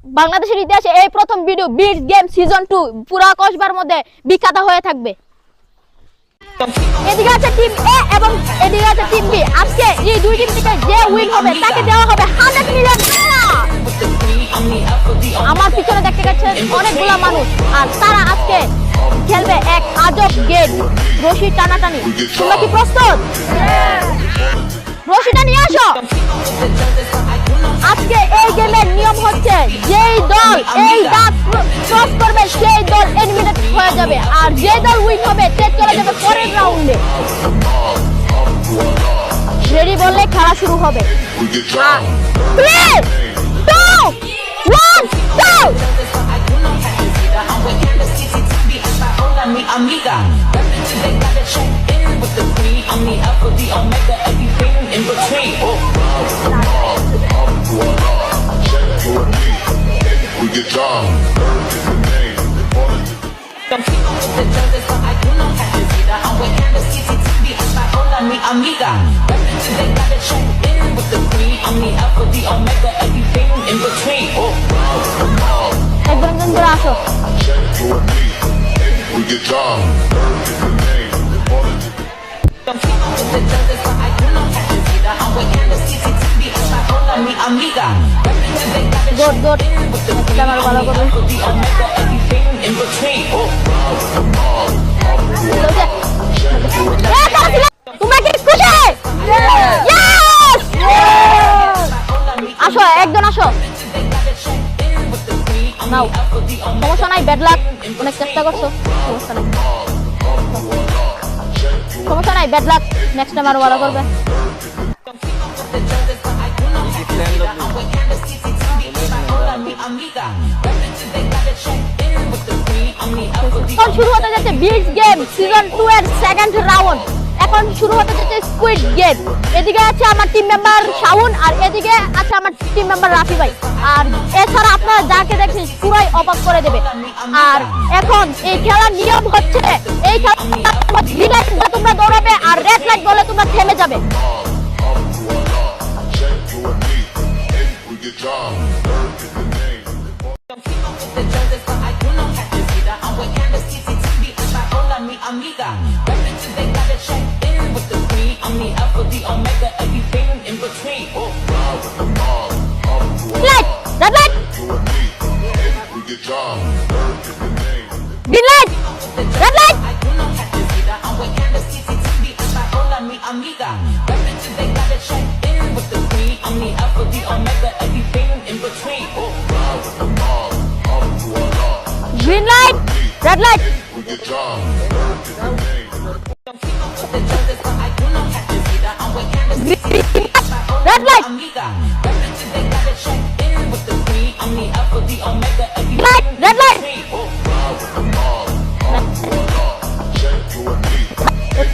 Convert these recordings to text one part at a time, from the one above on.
বাংলাদেশের ইতিহাসে এই প্রথম ভিডিও বিট গেম সিজন 2 পুরো কসবার মধ্যে বিখ্যাত হয়ে থাকবে। এদিকে আছে টিম এ এবং এদিকে আছে টিম বি। আজকে এই দুই টিম থেকে যে উইন হবে তাকে দেওয়া হবে 100 মিলিয়ন টাকা। আমার পিছনে দেখতে পাচ্ছেন অনেকগুলা মানুষ, আর তারা আজকে খেলবে এক আজব গেম, রশি টানাটানি। তোমরা কি প্রস্তুত? রশিটা নিয়ে আসো। আজকে এই গেমের নিয়ম হচ্ছে যেই দল এই দাগ ক্রস করবে সেই দল এলিমিনেট হয়ে যাবে, আর যে দল উইন হবে সে চলে যাবে পরের রাউন্ডে। রেডি বললে খেলা শুরু হবে। 3 2 1 go! Amiga, they gotta check in with the queen. I'm the alpha, the omega, everything in between. We get down. The judges are I do not have to see that. I'm with the CCTV. It's my hola, mi amiga. They gotta check in with the queen. I'm the alpha, the omega, everything in between. একজন একজন করে আসো। We get down. The judges are I do not have to see that. I'm with the CCTV. It's my hola, mi amiga. They gotta good good, এটা আমার ভালো করবে। the omega, everything in between. তোমরা কি খুশি? আসো, একজন আসো। নাও, সমস্যা নাই, ব্যাড লাক, অনেক চেষ্টা করছো, সমস্যা নাই, সমস্যা নাই, ব্যাড লাক, নেক্সট টাইম আরো ভালো করবে। এখন শুরু হতে যাচ্ছে বিট গেম সিজন 2 এর সেকেন্ড রাউন্ড। এখন শুরু হতে যাচ্ছে স্কুইড গেম। এদিকে আছে আমার টিম মেম্বার শাওন, আর এদিকে আছে আমার টিম মেম্বার রাফি ভাই। আর এছাড়া আপনারা যাকে দেখছেন পুরাই অবাক করে দেবে। আর এখন এই খেলার নিয়ম হচ্ছে এই খেলা গ্রিন লাইট বলে তোমরা দৌড়াবে, আর রেড লাইট বলে তোমরা থেমে যাবে। We get down. Amiga, they gotta check in with the queen. I'm the alpha, the omega, everything in between. Light, red light, We get down. Green light, red light. I do not have to see that. I'm with the CCTV. It's my hola, mi amiga. They gotta check in with the queen. I'm the alpha, the omega, everything in between. Green light, red light, We get down. Red light, Amiga, they gotta check in with the queen. I'm the alpha, the omega, everything light, red light. in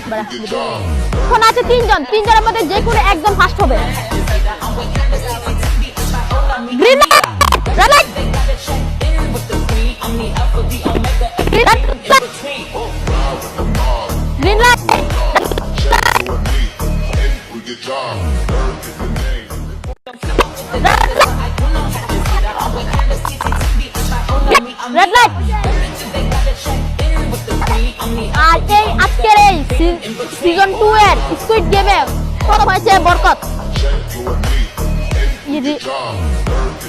between. এখন আছে তিনজনের মধ্যে যে কোনো একজন first হবে। Green light, red light, They gotta check in with the queen. I'm the alpha, the omega, everything red in light, between. Green light, We get down. Red light. আর এই আজকের এই সিজন 2 এর স্কুইড গেমে প্রথম হয়েছে বরকত,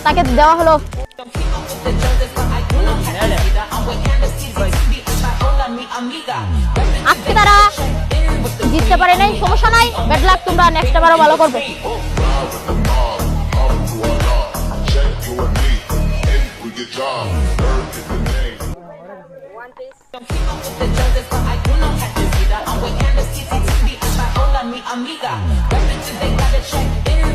তাকে দেওয়া হলো। আজকে তারা জিততে পারে নাই, সমস্যা নাই, ব্যাড লাক, তোমরা নেক্সট আবারও ভালো করবে। We get down. The judges